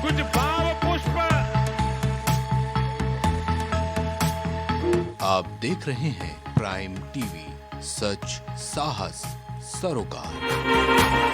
कुछ भाव पुष्प। आप देख रहे हैं प्राइम टीवी, सच साहस सरोकार।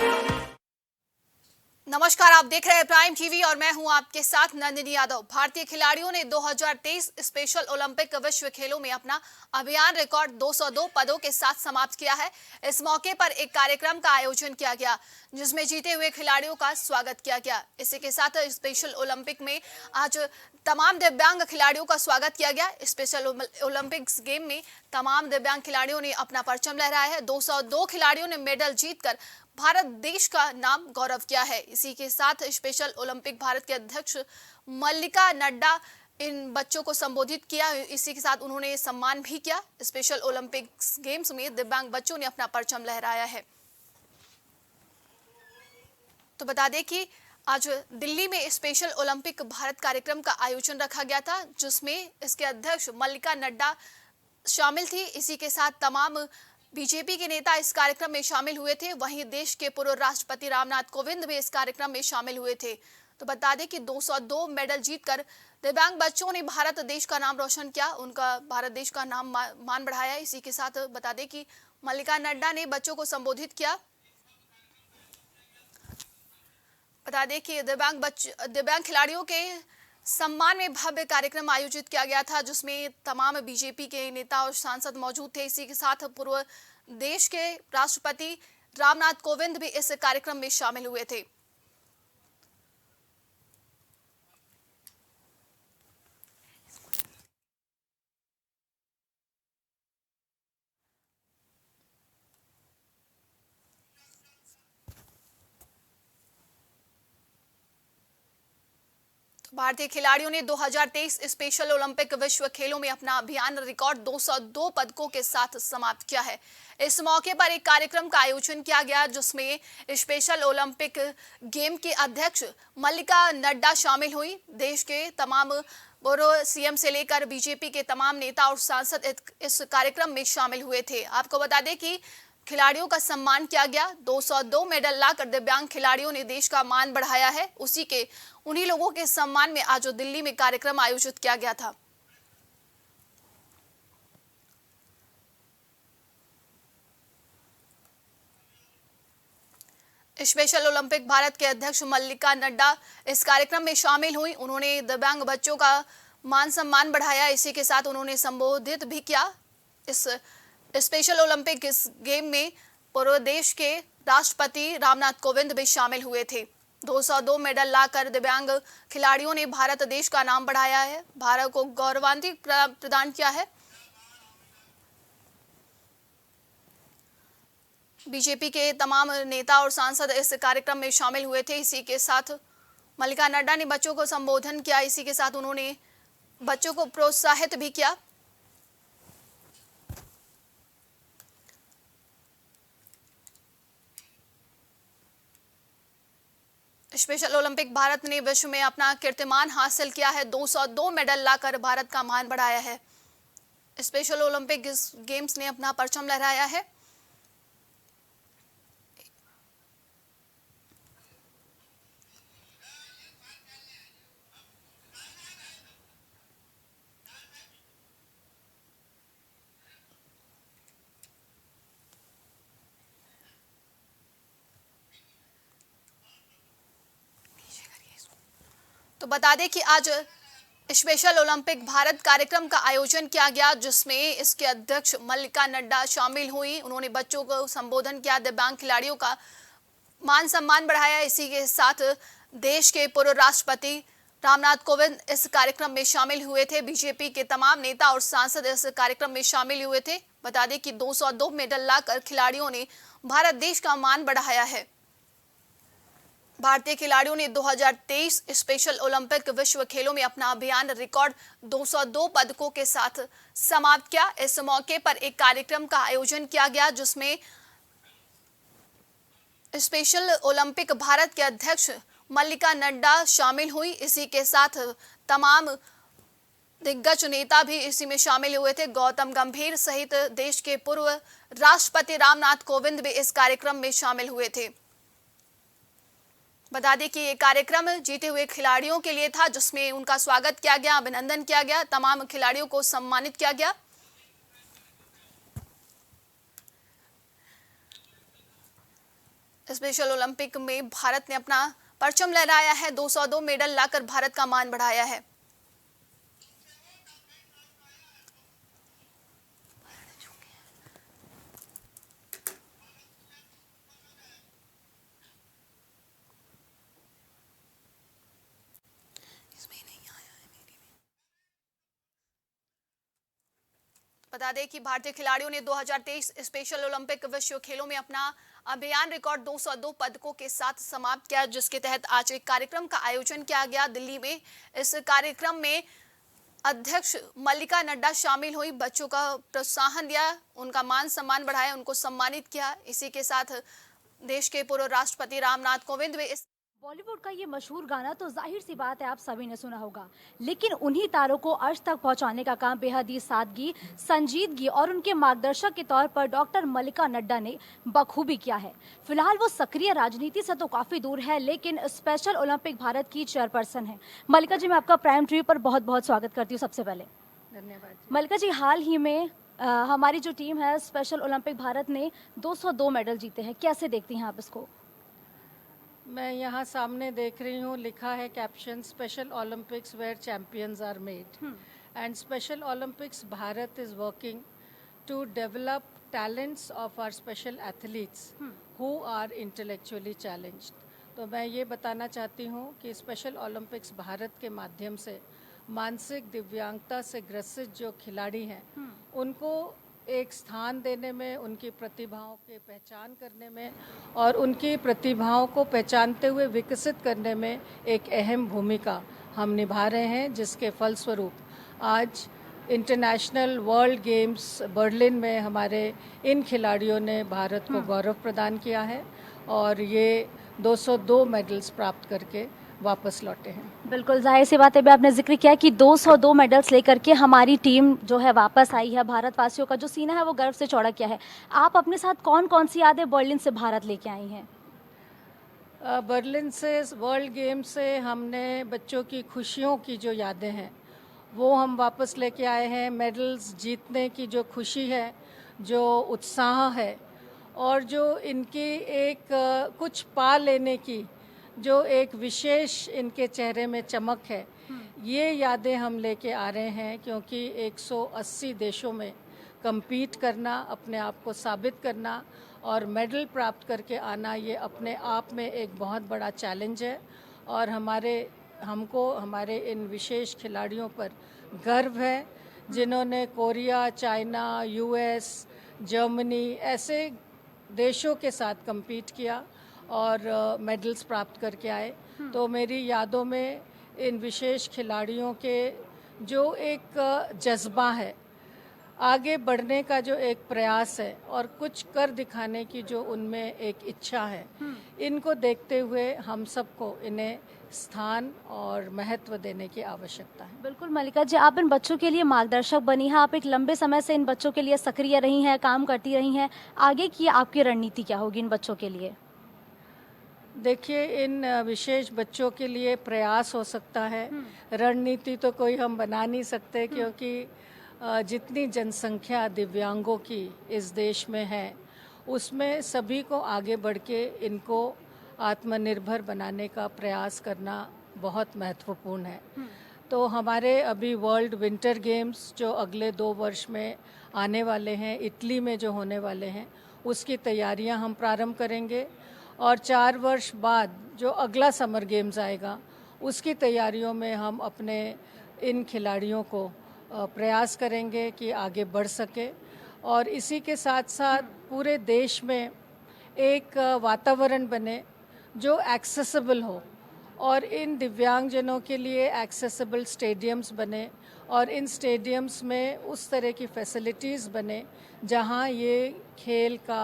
नमस्कार, आप देख रहे हैं प्राइम टीवी और मैं हूं आपके साथ नंदिनी यादव। भारतीय खिलाड़ियों ने 2023 स्पेशल ओलंपिक विश्व खेलों में अपना अभियान रिकॉर्ड 202 पदों के साथ समाप्त किया है। इस मौके पर एक कार्यक्रम का आयोजन किया गया जिसमें जीते हुए खिलाड़ियों का स्वागत किया गया। इसी के साथ स्पेशल ओलंपिक में आज तमाम दिव्यांग खिलाड़ियों का स्वागत किया गया। स्पेशल ओलंपिक्स गेम में तमाम दिव्यांग खिलाड़ियों ने अपना परचम लहराया है। 202 खिलाड़ियों ने मेडल जीतकर भारत देश का नाम गौरव किया है। इसी के साथ स्पेशल ओलंपिक भारत के अध्यक्ष मल्लिका नड्डा इन बच्चों को संबोधित किया। इसी के साथ उन्होंने सम्मान भी किया। स्पेशल ओलंपिक्स गेम्स में दिव्यांग बच्चों ने अपना परचम लहराया है। तो बता दें कि आज दिल्ली में स्पेशल ओलंपिक भारत कार्यक्रम का आयोजन रखा गया था जिसमें इसके अध्यक्ष मल्लिका नड्डा शामिल थी। इसी के साथ तमाम बीजेपी के नेता इस कार्यक्रम में शामिल हुए थे। वहीं देश के पूर्व राष्ट्रपति रामनाथ कोविंद भी इस कार्यक्रम में शामिल हुए थे। तो बता दें कि 202 मेडल जीतकर दिव्यांग बच्चों ने भारत देश का नाम रोशन किया, उनका भारत देश का नाम मान बढ़ाया। इसी के साथ बता दें कि मल्लिका नड्डा ने बच्चों को संबोधित किया। बता दें कि दिव्यांग खिलाड़ियों के सम्मान में भव्य कार्यक्रम आयोजित किया गया था जिसमें तमाम बीजेपी के नेता और सांसद मौजूद थे। इसी के साथ पूर्व देश के राष्ट्रपति रामनाथ कोविंद भी इस कार्यक्रम में शामिल हुए थे। भारतीय खिलाड़ियों ने 2023 स्पेशल ओलंपिक विश्व खेलों में अपना अभियान रिकॉर्ड 202 पदकों के साथ समाप्त किया है। इस मौके पर एक कार्यक्रम का आयोजन किया गया जिसमें स्पेशल ओलंपिक गेम के अध्यक्ष मल्लिका नड्डा शामिल हुई। देश के तमाम पूर्व सीएम से लेकर बीजेपी के तमाम नेता और सांसद इस कार्यक्रम में शामिल हुए थे। आपको बता दें कि खिलाड़ियों का सम्मान किया गया। 202 मेडल लाकर दिव्यांग खिलाड़ियों ने देश का मान बढ़ाया है। उन्हीं लोगों के सम्मान में आज दिल्ली में कार्यक्रम आयोजित किया गया था। स्पेशल ओलंपिक भारत के अध्यक्ष मल्लिका नड्डा इस कार्यक्रम में शामिल हुई। उन्होंने दिव्यांग बच्चों का मान सम्मान बढ़ाया। इसी के साथ उन्होंने संबोधित भी किया। इस स्पेशल ओलंपिक इस गेम में पूर्व देश के राष्ट्रपति रामनाथ कोविंद भी शामिल हुए थे। 202 मेडल लाकर दिव्यांग खिलाड़ियों ने भारत देश का नाम बढ़ाया है, भारत को गौरवान्वित प्रदान किया है। बीजेपी के तमाम नेता और सांसद इस कार्यक्रम में शामिल हुए थे। इसी के साथ मल्लिका नड्डा ने बच्चों को संबोधन किया। इसी के साथ उन्होंने बच्चों को प्रोत्साहित भी किया। स्पेशल ओलंपिक भारत ने विश्व में अपना कीर्तिमान हासिल किया है। 202 मेडल लाकर भारत का मान बढ़ाया है। स्पेशल ओलंपिक गेम्स ने अपना परचम लहराया है। तो बता दें कि आज स्पेशल ओलंपिक भारत कार्यक्रम का आयोजन किया गया जिसमें इसके अध्यक्ष मल्लिका नड्डा शामिल हुई। उन्होंने बच्चों को संबोधन किया, दिव्यांग खिलाड़ियों का मान सम्मान बढ़ाया। इसी के साथ देश के पूर्व राष्ट्रपति रामनाथ कोविंद इस कार्यक्रम में शामिल हुए थे। बीजेपी के तमाम नेता और सांसद इस कार्यक्रम में शामिल हुए थे। बता दें कि 202 मेडल लाकर खिलाड़ियों ने भारत देश का मान बढ़ाया है। भारतीय खिलाड़ियों ने 2023 स्पेशल ओलंपिक विश्व खेलों में अपना अभियान रिकॉर्ड 202 पदकों के साथ समाप्त किया। इस मौके पर एक कार्यक्रम का आयोजन किया गया जिसमें स्पेशल ओलंपिक भारत के अध्यक्ष मल्लिका नड्डा शामिल हुई। इसी के साथ तमाम दिग्गज नेता भी इसी में शामिल हुए थे। गौतम गंभीर सहित देश के पूर्व राष्ट्रपति रामनाथ कोविंद भी इस कार्यक्रम में शामिल हुए थे। बता दें कि ये कार्यक्रम जीते हुए खिलाड़ियों के लिए था, जिसमें उनका स्वागत किया गया, अभिनंदन किया गया, तमाम खिलाड़ियों को सम्मानित किया गया। स्पेशल ओलंपिक में भारत ने अपना परचम लहराया है, 202 मेडल लाकर भारत का मान बढ़ाया है। बता दें कि भारतीय खिलाड़ियों ने 2023 स्पेशल ओलंपिक विश्व खेलों में अपना अभियान रिकॉर्ड 202 पदकों के साथ समाप्त किया, जिसके तहत आज एक कार्यक्रम का आयोजन किया गया दिल्ली में। इस कार्यक्रम में अध्यक्ष मल्लिका नड्डा शामिल हुई, बच्चों का प्रोत्साहन दिया, उनका मान सम्मान बढ़ाया, उनको सम्मानित किया। इसी के साथ देश के पूर्व राष्ट्रपति रामनाथ कोविंद भी इस बॉलीवुड का ये मशहूर गाना तो जाहिर सी बात है आप सभी ने सुना होगा, लेकिन उन्हीं तारों को अर्श तक पहुंचाने का काम बेहद ही सादगी, संजीदगी और उनके मार्गदर्शक के तौर पर डॉक्टर मल्लिका नड्डा ने बखूबी किया है। फिलहाल वो सक्रिय राजनीति से तो काफी दूर है, लेकिन स्पेशल ओलंपिक भारत की चेयरपर्सन है। मल्लिका जी, मैं आपका प्राइम टीवी पर बहुत बहुत स्वागत करती हूँ। सबसे पहले धन्यवाद। मल्लिका जी, हाल ही में हमारी जो टीम है स्पेशल ओलंपिक भारत ने 202 मेडल जीते हैं, कैसे देखती हैं आप इसको? मैं यहाँ सामने देख रही हूँ, लिखा है caption, Special Olympics where champions are made and Special Olympics Bharat is working to develop talents of our special athletes who are intellectually challenged. तो मैं ये बताना चाहती हूँ कि स्पेशल ओलंपिक्स भारत के माध्यम से मानसिक दिव्यांगता से ग्रसित जो खिलाड़ी हैं उनको एक स्थान देने में, उनकी प्रतिभाओं के पहचान करने में और उनकी प्रतिभाओं को पहचानते हुए विकसित करने में एक अहम भूमिका हम निभा रहे हैं, जिसके फलस्वरूप आज इंटरनेशनल वर्ल्ड गेम्स बर्लिन में हमारे इन खिलाड़ियों ने भारत को गौरव प्रदान किया है और ये 202 मेडल्स प्राप्त करके वापस लौटे हैं। बिल्कुल, जाहिर सी बात है, अभी आपने जिक्र किया कि 202 मेडल्स लेकर के हमारी टीम जो है वापस आई है। भारतवासियों का जो सीना है वो गर्व से चौड़ा किया है। आप अपने साथ कौन कौन सी यादें बर्लिन से भारत लेके आई हैं? बर्लिन से, वर्ल्ड गेम से हमने बच्चों की खुशियों की जो यादें हैं वो हम वापस लेके आए हैं। मेडल्स जीतने की जो खुशी है, जो उत्साह है और जो इनकी एक कुछ पा लेने की जो एक विशेष इनके चेहरे में चमक है, ये यादें हम लेके आ रहे हैं, क्योंकि 180 देशों में compete करना, अपने आप को साबित करना और मेडल प्राप्त करके आना, ये अपने आप में एक बहुत बड़ा चैलेंज है और हमको हमारे इन विशेष खिलाड़ियों पर गर्व है, जिन्होंने कोरिया, चाइना, यूएस, जर्मनी ऐसे देशों के साथ compete किया और मेडल्स प्राप्त करके आए। तो मेरी यादों में इन विशेष खिलाड़ियों के जो एक जज्बा है, आगे बढ़ने का जो एक प्रयास है और कुछ कर दिखाने की जो उनमें एक इच्छा है, इनको देखते हुए हम सबको इन्हें स्थान और महत्व देने की आवश्यकता है। बिल्कुल मल्लिका जी, आप इन बच्चों के लिए मार्गदर्शक बनी हैं, आप एक लंबे समय से इन बच्चों के लिए सक्रिय रही हैं, काम करती रही हैं। आगे की आपकी रणनीति क्या होगी इन बच्चों के लिए? देखिए, इन विशेष बच्चों के लिए प्रयास हो सकता है, रणनीति तो कोई हम बना नहीं सकते, क्योंकि जितनी जनसंख्या दिव्यांगों की इस देश में है उसमें सभी को आगे बढ़ के इनको आत्मनिर्भर बनाने का प्रयास करना बहुत महत्वपूर्ण है। तो हमारे अभी वर्ल्ड विंटर गेम्स जो अगले 2 वर्ष में आने वाले हैं, इटली में जो होने वाले हैं, उसकी तैयारियां हम प्रारंभ करेंगे और 4 वर्ष बाद जो अगला समर गेम्स आएगा उसकी तैयारियों में हम अपने इन खिलाड़ियों को प्रयास करेंगे कि आगे बढ़ सके और इसी के साथ साथ पूरे देश में एक वातावरण बने जो एक्सेसिबल हो और इन दिव्यांगजनों के लिए एक्सेसिबल स्टेडियम्स बने और इन स्टेडियम्स में उस तरह की फैसिलिटीज़ बने जहां ये खेल का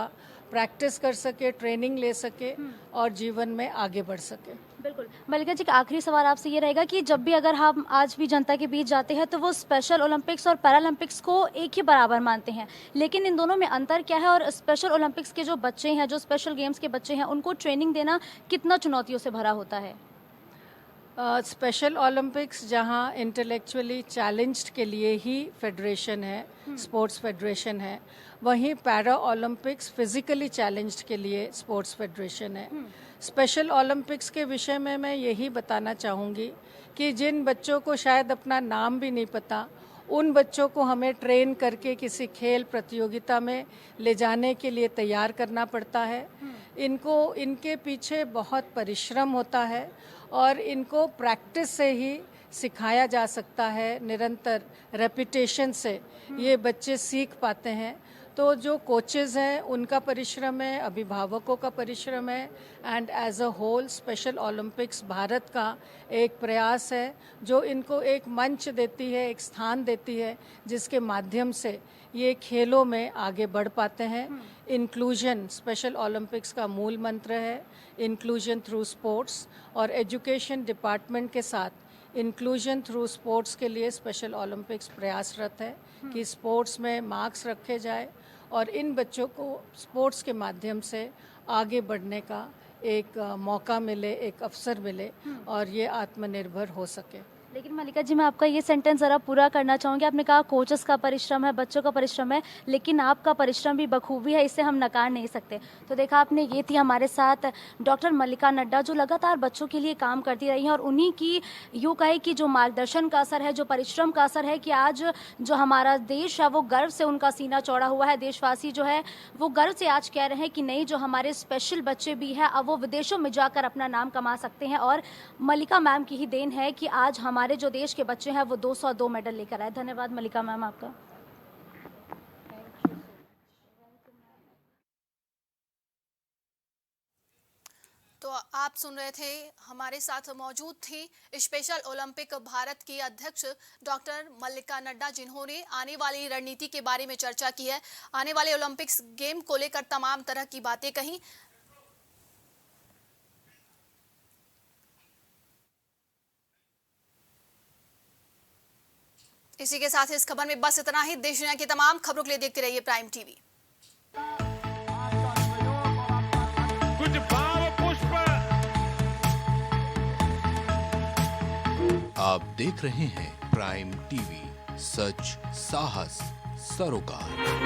प्रैक्टिस कर सके, ट्रेनिंग ले सके और जीवन में आगे बढ़ सके। बिल्कुल। मल्लिका जी, का आखिरी सवाल आपसे ये रहेगा कि जब भी अगर हम आज भी जनता के बीच जाते हैं तो वो स्पेशल ओलंपिक्स और पैरालंपिक्स को एक ही बराबर मानते हैं, लेकिन इन दोनों में अंतर क्या है? और स्पेशल ओलंपिक्स के जो बच्चे हैं, जो स्पेशल गेम्स के बच्चे हैं, उनको ट्रेनिंग देना कितना चुनौतियों से भरा होता है? स्पेशल ओलंपिक्स जहां इंटेलेक्चुअली चैलेंज्ड के लिए ही फेडरेशन है, स्पोर्ट्स फेडरेशन है, वहीं पैरा ओलंपिक्स फिजिकली चैलेंज्ड के लिए स्पोर्ट्स फेडरेशन है। स्पेशल ओलंपिक्स के विषय में मैं यही बताना चाहूँगी कि जिन बच्चों को शायद अपना नाम भी नहीं पता, उन बच्चों को हमें ट्रेन करके किसी खेल प्रतियोगिता में ले जाने के लिए तैयार करना पड़ता है। इनके पीछे बहुत परिश्रम होता है और इनको प्रैक्टिस से ही सिखाया जा सकता है, निरंतर रेपिटेशन से ये बच्चे सीख पाते हैं। तो जो कोचेज़ हैं उनका परिश्रम है, अभिभावकों का परिश्रम है, and as a whole Special Olympics Bharat का एक प्रयास है जो इनको एक मंच देती है, एक स्थान देती है जिसके माध्यम से ये खेलों में आगे बढ़ पाते हैं। इंक्लूजन स्पेशल ओलंपिक्स का मूल मंत्र है, इंक्लूजन थ्रू स्पोर्ट्स, और एजुकेशन डिपार्टमेंट के साथ इंक्लूजन थ्रू स्पोर्ट्स के लिए स्पेशल ओलंपिक्स प्रयासरत है कि स्पोर्ट्स में मार्क्स रखे जाए और इन बच्चों को स्पोर्ट्स के माध्यम से आगे बढ़ने का एक मौका मिले, एक अवसर मिले और ये आत्मनिर्भर हो सके। लेकिन मल्लिका जी, मैं आपका ये सेंटेंस ज़रा पूरा करना चाहूँगी। आपने कहा कोचेस का परिश्रम है, बच्चों का परिश्रम है, लेकिन आपका परिश्रम भी बखूबी है, इसे हम नकार नहीं सकते। तो देखा आपने, ये थी हमारे साथ डॉक्टर मल्लिका नड्डा, जो लगातार बच्चों के लिए काम करती रही हैं, और उन्हीं की यूँ कहे कि जो मार्गदर्शन का असर है, जो परिश्रम का असर है, कि आज जो हमारा देश है वो गर्व से उनका सीना चौड़ा हुआ है। देशवासी जो है वो गर्व से आज कह रहे हैं कि नहीं, जो हमारे स्पेशल बच्चे भी हैं अब वो विदेशों में जाकर अपना नाम कमा सकते हैं, और मल्लिका मैम की ही देन है कि आज हमारे जो देश के बच्चे हैं वो 202 मेडल लेकर आए। धन्यवाद मल्लिका मैम आपका। तो आप सुन रहे थे, हमारे साथ मौजूद थी स्पेशल ओलंपिक भारत की अध्यक्ष डॉक्टर मल्लिका नड्डा, जिन्होंने आने वाली रणनीति के बारे में चर्चा की है, आने वाले ओलंपिक्स गेम को लेकर तमाम तरह की बातें कही। इसी के साथ इस खबर में बस इतना ही। देश दुनिया की तमाम खबरों के लिए देखते रहिए प्राइम टीवी। कुछ भाव पुष्प। आप देख रहे हैं प्राइम टीवी, सच साहस सरोकार।